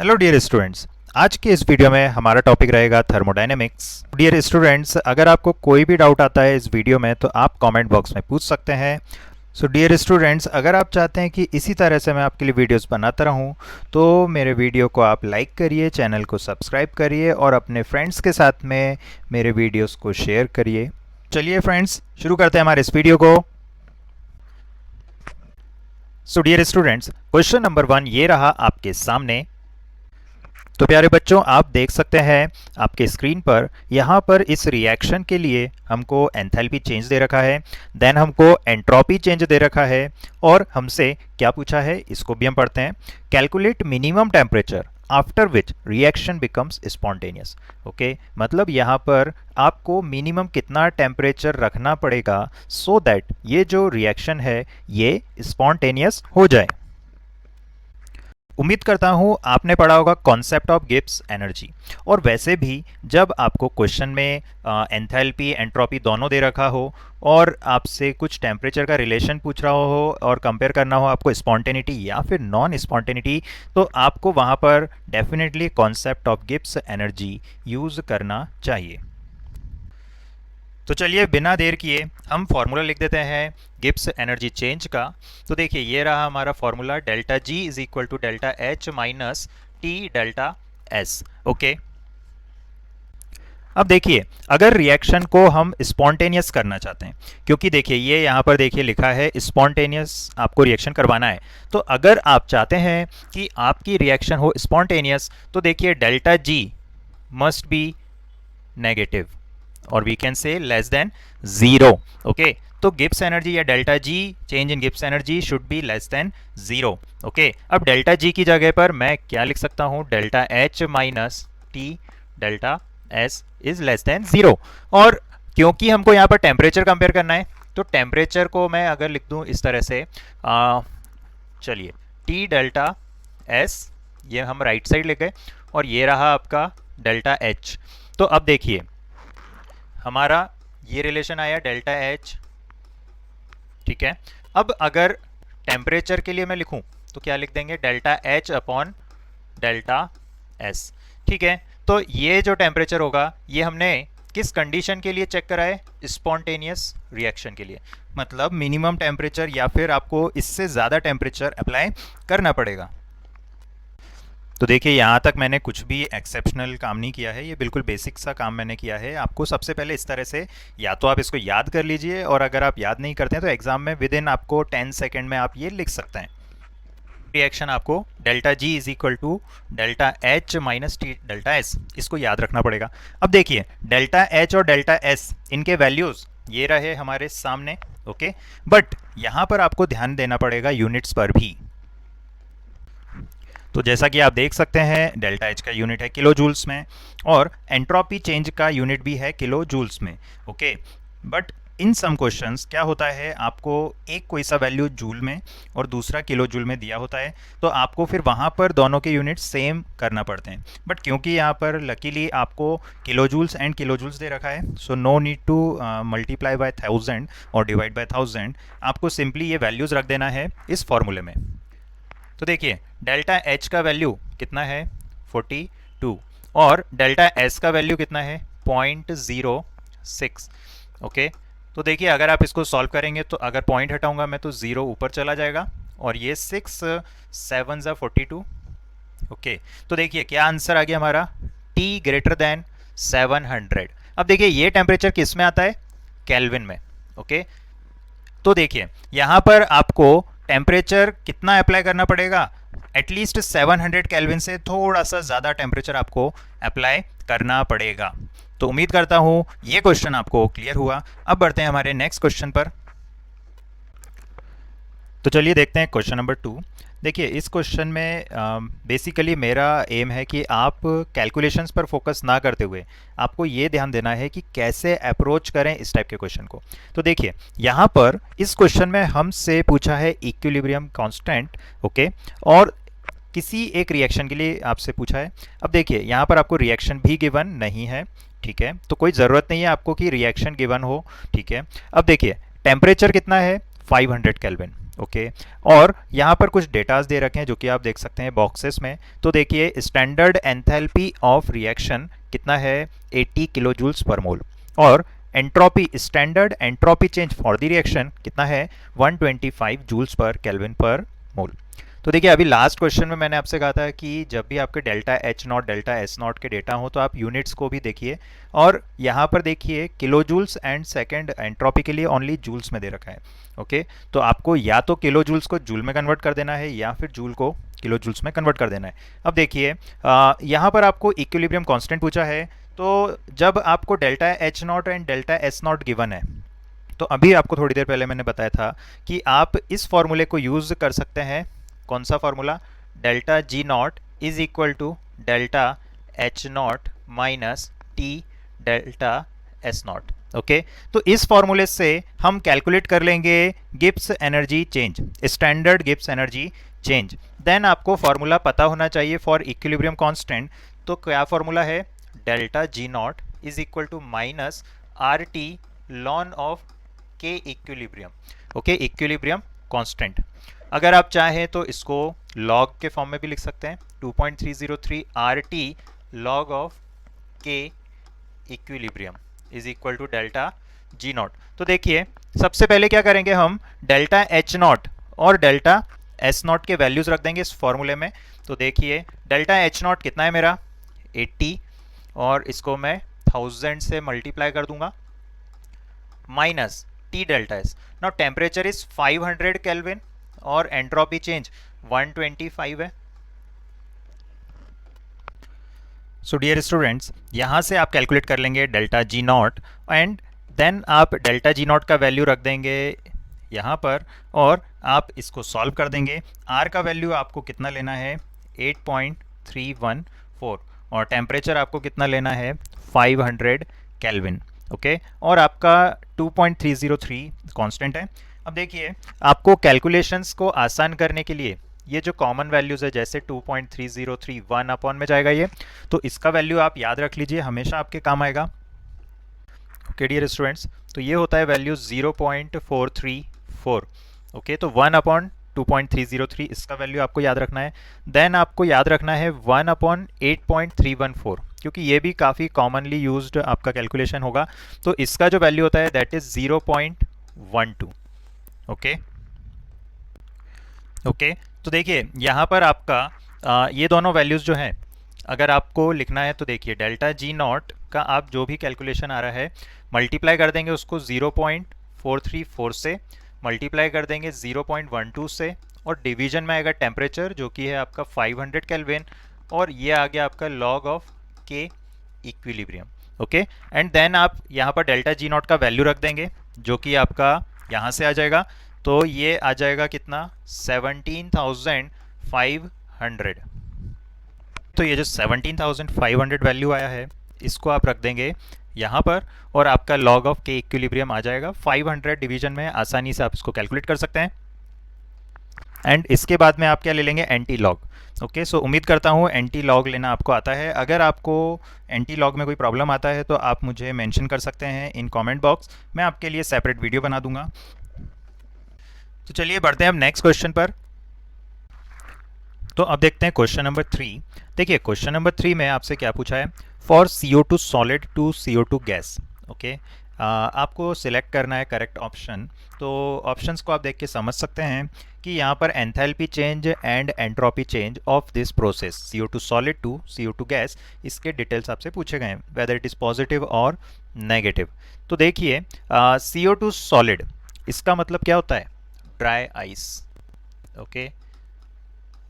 Hello dear students. आज के इस वीडियो में हमारा टॉपिक रहेगा थर्मोडायनेमिक्स। डियर स्टूडेंट्स, अगर आपको कोई भी डाउट आता है इस वीडियो में तो आप कमेंट बॉक्स में पूछ सकते हैं। सो डियर स्टूडेंट्स, अगर आप चाहते हैं कि इसी तरह से मैं आपके लिए वीडियोस बनाता रहूं तो मेरे वीडियो को आप लाइक करिए, चैनल को सब्सक्राइब करिए और अपने फ्रेंड्स के साथ में मेरे वीडियोस को शेयर करिए। चलिए फ्रेंड्स, शुरू करते हैं हमारे इस वीडियो को। So dear students, question number 1 ये रहा आपके सामने। तो प्यारे बच्चों, आप देख सकते हैं आपके स्क्रीन पर, यहाँ पर इस रिएक्शन के लिए हमको एंथैल्पी चेंज दे रखा है, देन हमको एंट्रोपी चेंज दे रखा है और हमसे क्या पूछा है इसको भी हम पढ़ते हैं। Calculate minimum temperature after which reaction becomes spontaneous. Okay, मतलब यहाँ पर आपको मिनिमम कितना टेम्परेचर रखना पड़ेगा सो दैट ये जो रिएक्शन है ये स्पॉन्टेनियस हो जाए। उम्मीद करता हूँ आपने पढ़ा होगा कॉन्सेप्ट ऑफ गिब्स एनर्जी। और वैसे भी जब आपको क्वेश्चन में एंथैल्पी एंट्रोपी दोनों दे रखा हो और आपसे कुछ टेम्परेचर का रिलेशन पूछ रहा हो और कंपेयर करना हो आपको स्पॉन्टेनिटी या फिर नॉन स्पॉन्टेनिटी, तो आपको वहाँ पर definitely concept of Gibbs energy use करना चाहिए। तो चलिए बिना देर किए हम फॉर्मूला लिख देते हैं गिब्स एनर्जी चेंज का। तो देखिए ये रहा हमारा formula, delta G is equal to delta H minus T delta S. Okay, अब देखिए अगर रिएक्शन को हम स्पॉन्टेनियस करना चाहते हैं, क्योंकि देखिए ये यहाँ पर देखिए लिखा है स्पॉन्टेनियस आपको रिएक्शन करवाना है, तो अगर आप चाहते हैं कि आपकी रिएक्शन हो स्पॉन्टेनियस तो देखिए delta G must be negative और we can say less than 0। Okay, तो गिब्स एनर्जी या delta G change in Gibbs energy should be less than 0। Okay, अब डेल्टा जी की जगह पर मैं क्या लिख सकता हूँ, delta H minus T delta S is less than 0। और क्योंकि हमको यहाँ पर टेम्परेचर कंपेयर करना है तो टेम्परेचर को मैं अगर लिख दूँ इस तरह से, चलिए टी डेल्टा एस ये हम राइट साइड ले गए और ये रहा आपका डेल्टा एच। तो अब देखिए हमारा ये रिलेशन आया डेल्टा एच, ठीक है। अब अगर टेम्परेचर के लिए मैं लिखूं तो क्या लिख देंगे, delta H upon delta S, ठीक है। तो ये जो टेम्परेचर होगा ये हमने किस कंडीशन के लिए चेक करा है, स्पॉन्टेनियस रिएक्शन के लिए, मतलब मिनिमम टेम्परेचर या फिर आपको इससे ज़्यादा टेम्परेचर अप्लाई करना पड़ेगा। तो देखिए यहाँ तक मैंने कुछ भी एक्सेप्शनल काम नहीं किया है, ये बिल्कुल बेसिक सा काम मैंने किया है। आपको सबसे पहले इस तरह से या तो आप इसको याद कर लीजिए और अगर आप याद नहीं करते हैं तो एग्जाम में विद इन आपको 10 सेकेंड में आप ये लिख सकते हैं। रिएक्शन आपको delta G is equal to delta H minus T delta S, इसको याद रखना पड़ेगा। अब देखिए डेल्टा एच और डेल्टा एस इनके वैल्यूज़ ये रहे हमारे सामने। ओके, बट यहाँ पर आपको ध्यान देना पड़ेगा यूनिट्स पर भी। तो जैसा कि आप देख सकते हैं डेल्टा एच का यूनिट है किलो जूल्स में और एंट्रोपी चेंज का यूनिट भी है किलो जूल्स में। Okay, but in some questions क्या होता है, आपको एक कोई सा वैल्यू जूल में और दूसरा किलो जूल में दिया होता है तो आपको फिर वहाँ पर दोनों के यूनिट सेम करना पड़ते हैं। बट क्योंकि यहाँ पर लकीली आपको kilo joules and kilo joules दे रखा है, so no need to multiply by 1000 और डिवाइड बाय 1000, आपको सिंपली ये वैल्यूज़ रख देना है इस फॉर्मूले में। तो देखिए डेल्टा एच का वैल्यू कितना है 42 और डेल्टा एस का वैल्यू कितना है 0.06। ओके, तो देखिए अगर आप इसको सॉल्व करेंगे तो अगर पॉइंट हटाऊंगा मैं तो 0 ऊपर चला जाएगा और ये 6 7 42। ओके, तो देखिए क्या आंसर आ गया हमारा, T ग्रेटर देन 700। अब देखिए ये टेम्परेचर किस में आता है, केल्विन में। ओके, तो देखिए यहाँ पर आपको टेम्परेचर कितना अप्लाई करना पड़ेगा, एटलीस्ट 700 केल्विन से थोड़ा सा ज़्यादा टेम्परेचर आपको अप्लाई करना पड़ेगा। तो उम्मीद करता हूँ ये क्वेश्चन आपको क्लियर हुआ। अब बढ़ते हैं हमारे नेक्स्ट क्वेश्चन पर। तो चलिए देखते हैं क्वेश्चन नंबर 2। देखिए इस क्वेश्चन में बेसिकली मेरा एम है कि आप कैलकुलेशंस पर फोकस ना करते हुए आपको ये ध्यान देना है कि कैसे अप्रोच करें इस टाइप के क्वेश्चन को। तो देखिए यहाँ पर इस क्वेश्चन में हमसे पूछा है इक्विलिब्रियम कांस्टेंट। ओके, और किसी एक रिएक्शन के लिए आपसे पूछा है। अब देखिए यहाँ पर आपको रिएक्शन भी गिवन नहीं है, ठीक है, तो कोई ज़रूरत नहीं है आपको कि रिएक्शन गिवन हो। ठीक है, अब देखिए टेम्परेचर कितना है 500 केल्विन। ओके। और यहाँ पर कुछ डेटाज दे रखे हैं जो कि आप देख सकते हैं बॉक्सेस में। तो देखिए स्टैंडर्ड एंथैल्पी ऑफ रिएक्शन कितना है, 80 किलो जूल्स पर मोल। और entropy, standard entropy change for the reaction कितना है, 125 जूल्स पर केल्विन पर मोल। तो देखिए अभी लास्ट क्वेश्चन में मैंने आपसे कहा था कि जब भी आपके delta H not delta S not के डेटा हो तो आप यूनिट्स को भी देखिए। और यहाँ पर देखिए kilo joules and second entropy के लिए ओनली जूल्स में दे रखा है। ओके, तो आपको या तो किलो जूल्स को जूल में कन्वर्ट कर देना है या फिर जूल को किलो जूल्स में कन्वर्ट कर देना है। अब देखिए यहाँ पर आपको इक्विलिब्रियम कांस्टेंट पूछा है। तो जब आपको delta H not and delta S not given है, तो अभी आपको थोड़ी देर पहले मैंने बताया था कि आप इस फॉर्मूले को यूज़ कर सकते हैं। कौन सा formula, delta G not is equal to delta H not minus T delta S not. Okay, तो इस फॉर्मूले से हम कैलकुलेट कर लेंगे Gibbs energy change, standard Gibbs energy change. Then आपको फॉर्मूला पता होना चाहिए फॉर इक्विलिब्रियम कांस्टेंट। तो क्या फॉर्मूला है, delta G not is equal to minus R T ln of K equilibrium. Okay, equilibrium constant. अगर आप चाहें तो इसको लॉग के फॉर्म में भी लिख सकते हैं, 2.303 R T log of K equilibrium is equal to delta G not. तो देखिए सबसे पहले क्या करेंगे, हम डेल्टा एच नॉट और डेल्टा एस नॉट के वैल्यूज रख देंगे इस फॉर्मूले में। तो देखिए डेल्टा एच नॉट कितना है मेरा, 80, और इसको मैं 1000 से मल्टीप्लाई कर दूंगा, minus T delta S. Now temperature is 500 kelvin और एंट्रोपी चेंज 125 है। सो डियर स्टूडेंट्स, यहाँ से आप कैलकुलेट कर लेंगे delta G not and then आप डेल्टा जी नॉट का वैल्यू रख देंगे यहाँ पर और आप इसको सॉल्व कर देंगे। आर का वैल्यू आपको कितना लेना है, 8.314, और टेम्परेचर आपको कितना लेना है, 500 केल्विन। ओके, और आपका 2.303 कांस्टेंट है। अब देखिए आपको कैलकुलेशंस को आसान करने के लिए ये जो कॉमन वैल्यूज़ है, जैसे 2.303 1 अपॉन में जाएगा ये, तो इसका वैल्यू आप याद रख लीजिए, हमेशा आपके काम आएगा। ओके डियर स्टूडेंट्स, तो ये होता है वैल्यू 0.434। ओके, तो 1 अपॉन 2.303 इसका वैल्यू आपको याद रखना है। देन आपको याद रखना है 1 अपॉन 8.314, क्योंकि ये भी काफ़ी कॉमनली यूज्ड आपका कैलकुलेशन होगा। तो इसका जो वैल्यू होता है दैट इज़ 0.12। ओके ओके, तो देखिए यहाँ पर आपका ये दोनों वैल्यूज़ जो हैं, अगर आपको लिखना है तो देखिए डेल्टा जी नॉट का आप जो भी कैलकुलेशन आ रहा है मल्टीप्लाई कर देंगे उसको 0.434 से, मल्टीप्लाई कर देंगे 0.12 से, और डिवीजन में आएगा टेम्परेचर जो कि है आपका 500 केल्विन, और ये आ गया आपका log of K equilibrium. Okay, and then आप यहाँ पर डेल्टा जी नॉट का वैल्यू रख देंगे जो कि आपका यहाँ से आ जाएगा। तो ये आ जाएगा कितना, 17,500। तो ये जो 17,500 वैल्यू आया है इसको आप रख देंगे यहाँ पर, और आपका लॉग ऑफ के इक्विलिब्रियम आ जाएगा 500 डिवीजन में। आसानी से आप इसको कैलकुलेट कर सकते हैं। एंड इसके बाद में आप क्या ले लेंगे, एंटी लॉग। ओके, सो उम्मीद करता हूँ एंटी लॉग लेना आपको आता है। अगर आपको एंटी लॉग में कोई प्रॉब्लम आता है तो आप मुझे मेंशन कर सकते हैं इन कमेंट बॉक्स, मैं आपके लिए सेपरेट वीडियो बना दूंगा। तो चलिए बढ़ते हैं अब नेक्स्ट क्वेश्चन पर। तो अब देखते हैं क्वेश्चन नंबर 3। देखिए क्वेश्चन नंबर 3 में आपसे क्या पूछा है, for CO2 solid to CO2 gas. Okay, आपको सिलेक्ट करना है करेक्ट ऑप्शन। तो ऑप्शंस को आप देख के समझ सकते हैं कि यहाँ पर enthalpy change and entropy change of this process CO2 solid to CO2 gas, इसके डिटेल्स आपसे पूछे गए हैं, वेदर इट इज़ पॉजिटिव और नेगेटिव। तो देखिए CO2 सॉलिड, इसका मतलब क्या होता है, ड्राई आइस। ओके,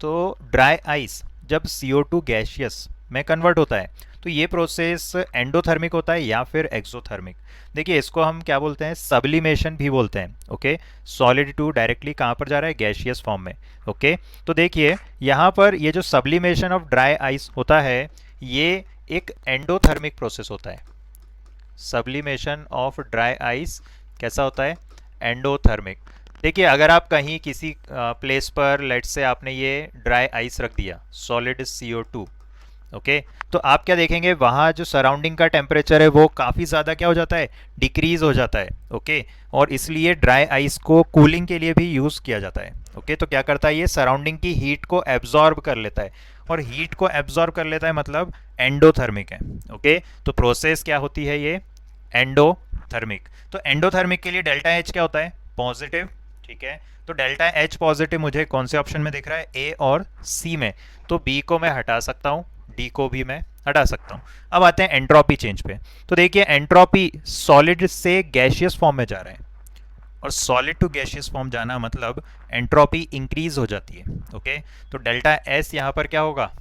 तो ड्राई आइस जब CO2 गैशियस में कन्वर्ट होता है तो ये प्रोसेस एंडोथर्मिक होता है या फिर एक्सोथर्मिक। देखिए इसको हम क्या बोलते हैं, सब्लिमेशन भी बोलते हैं। ओके, सॉलिड टू डायरेक्टली कहाँ पर जा रहा है, गैशियस फॉर्म में। ओके, तो देखिए यहाँ पर ये जो सब्लिमेशन ऑफ ड्राई आइस होता है ये एक एंडोथर्मिक प्रोसेस होता है। सब्लिमेशन ऑफ ड्राई आइस कैसा होता है, एंडोथर्मिक। देखिए अगर आप कहीं किसी प्लेस पर लेट से आपने ये ड्राई आइस रख दिया, सॉलिड CO2, ओके तो आप क्या देखेंगे, वहाँ जो सराउंडिंग का टेम्परेचर है वो काफ़ी ज़्यादा क्या हो जाता है, डिक्रीज हो जाता है। ओके और इसलिए ड्राई आइस को कूलिंग के लिए भी यूज़ किया जाता है। ओके तो क्या करता है, ये सराउंडिंग की हीट को एब्जॉर्ब कर लेता है, और हीट को एब्जॉर्ब कर लेता है मतलब एंडोथर्मिक है। ओके तो प्रोसेस क्या होती है, ये एंडोथर्मिक। तो एंडोथर्मिक के लिए डेल्टा एच क्या होता है, पॉजिटिव। ठीक है तो डेल्टा एच पॉजिटिव मुझे कौन से ऑप्शन में दिख रहा है, ए और सी में। तो बी को मैं हटा सकता हूँ, डी को भी मैं हटा सकता हूँ। अब आते हैं एंट्रोपी चेंज पे। तो देखिए एंट्रोपी सॉलिड से गैशियस फॉर्म में जा रहा है, और सॉलिड टू गैशियस फॉर्म जाना मतलब एंट्रोपी इंक्रीज हो जाती है। ओके तो डेल्टा एस यहाँ पर क्या होगा,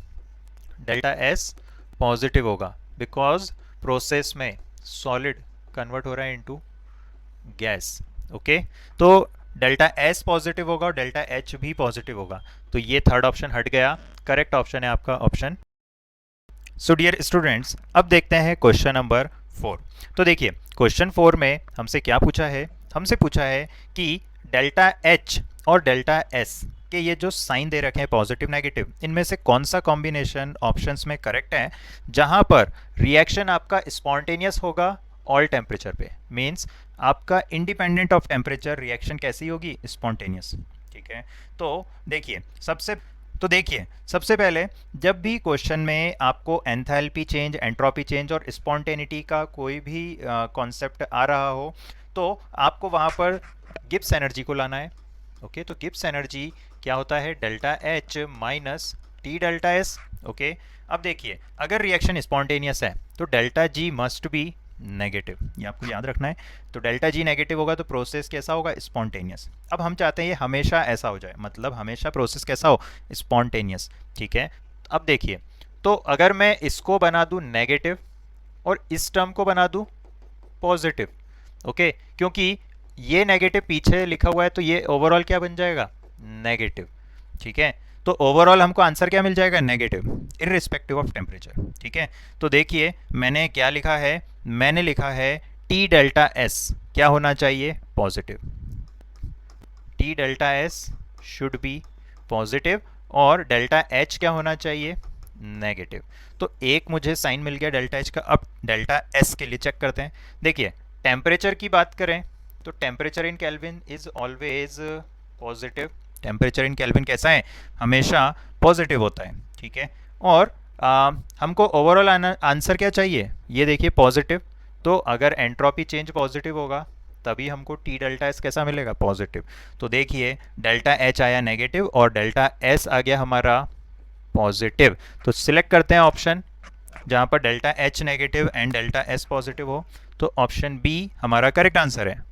डेल्टा एस पॉजिटिव होगा, बिकॉज प्रोसेस में सॉलिड कन्वर्ट हो रहा है इनटू गैस। ओके तो डेल्टा एस पॉजिटिव होगा और डेल्टा एच भी पॉजिटिव होगा, तो ये थर्ड ऑप्शन हट गया। करेक्ट ऑप्शन है आपका ऑप्शन। सो डियर स्टूडेंट्स, अब देखते हैं क्वेश्चन नंबर 4। तो देखिए क्वेश्चन 4 में हमसे क्या पूछा है, हमसे पूछा है कि डेल्टा एच और डेल्टा एस के ये जो साइन दे रखे हैं पॉजिटिव नेगेटिव, इनमें से कौन सा कॉम्बिनेशन ऑप्शंस में करेक्ट है जहां पर रिएक्शन आपका स्पॉन्टेनियस होगा ऑल टेम्परेचर पे, मीन्स आपका इंडिपेंडेंट ऑफ टेम्परेचर रिएक्शन कैसी होगी, स्पॉन्टेनियस। ठीक है तो देखिए सबसे पहले जब भी क्वेश्चन में आपको एंथैल्पी चेंज, एंट्रोपी चेंज और स्पॉन्टेनिटी का कोई भी कॉन्सेप्ट आ रहा हो, तो आपको वहाँ पर गिब्स एनर्जी को लाना है। ओके तो गिब्स एनर्जी क्या होता है, delta H minus T delta S. Okay अब देखिए अगर रिएक्शन स्पॉन्टेनियस है तो delta G must be negative, ये आपको याद रखना है। तो डेल्टा जी नेगेटिव होगा तो प्रोसेस कैसा होगा, स्पॉन्टेनियस। अब हम चाहते हैं ये हमेशा ऐसा हो जाए, मतलब हमेशा प्रोसेस कैसा हो, स्पॉन्टेनियस। ठीक है अब देखिए तो अगर मैं इसको बना दूं नेगेटिव और इस टर्म को बना दूं पॉजिटिव, ओके क्योंकि ये नेगेटिव पीछे लिखा हुआ है तो ये ओवरऑल क्या बन जाएगा, नेगेटिव। ठीक है तो ओवरऑल हमको आंसर क्या मिल जाएगा, नेगेटिव इररिस्पेक्टिव ऑफ टेम्परेचर। ठीक है तो देखिए मैंने क्या लिखा है, मैंने लिखा है टी डेल्टा एस क्या होना चाहिए, positive. T delta S should be positive और डेल्टा एच क्या होना चाहिए, नेगेटिव। तो एक मुझे साइन मिल गया डेल्टा एच का। अब डेल्टा एस के लिए चेक करते हैं। देखिए टेम्परेचर की बात करें तो temperature in kelvin is always positive. Temperature in kelvin कैसा है, हमेशा पॉजिटिव होता है। ठीक है और हमको ओवरऑल आंसर क्या चाहिए, ये देखिए पॉजिटिव। तो अगर एंट्रोपी चेंज पॉजिटिव होगा तभी हमको टी डेल्टा एस कैसा मिलेगा, पॉजिटिव। तो देखिए डेल्टा एच आया नेगेटिव और डेल्टा एस आ गया हमारा पॉजिटिव। तो सिलेक्ट करते हैं ऑप्शन जहाँ पर delta H negative and delta S positive हो, तो ऑप्शन बी हमारा करेक्ट आंसर है।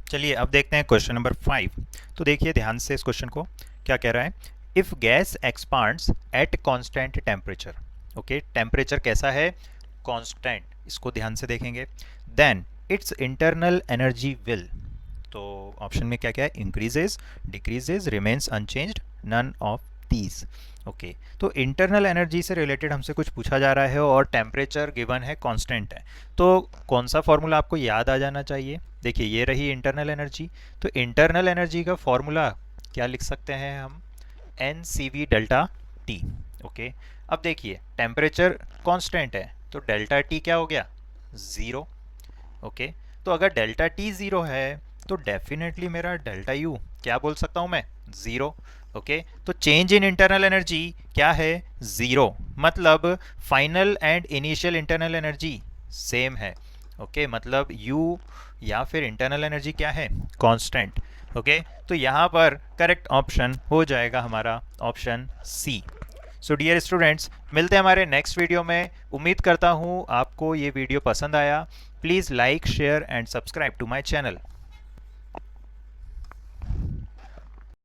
चलिए अब देखते हैं क्वेश्चन नंबर 5। तो देखिए ध्यान से इस क्वेश्चन को, क्या कह रहा है, if gas expands at constant temperature. Okay temperature कैसा है, कांस्टेंट, इसको ध्यान से देखेंगे। Then its internal energy will, तो ऑप्शन में क्या क्या है, increases, decreases, remains unchanged, none of these. Okay तो इंटरनल एनर्जी से रिलेटेड हमसे कुछ पूछा जा रहा है और टेम्परेचर गिवन है, कांस्टेंट है, तो कौन सा फॉर्मूला आपको याद आ जाना चाहिए। देखिए ये रही इंटरनल एनर्जी, तो इंटरनल एनर्जी का फॉर्मूला क्या लिख सकते हैं हम, n C V delta T. Okay अब देखिए टेम्परेचर कांस्टेंट है तो डेल्टा टी क्या हो गया, ज़ीरो। ओके तो अगर डेल्टा टी ज़ीरो है तो डेफिनेटली मेरा डेल्टा यू क्या बोल सकता हूँ मैं, ज़ीरो। ओके तो चेंज इन इंटरनल एनर्जी क्या है, ज़ीरो, मतलब final and initial internal energy same है। ओके मतलब यू या फिर इंटरनल एनर्जी क्या है, कांस्टेंट। ओके तो यहाँ पर करेक्ट ऑप्शन हो जाएगा हमारा option C. So dear students, मिलते हैं हमारे नेक्स्ट वीडियो में। उम्मीद करता हूँ आपको ये वीडियो पसंद आया। Please like, share and subscribe to my channel.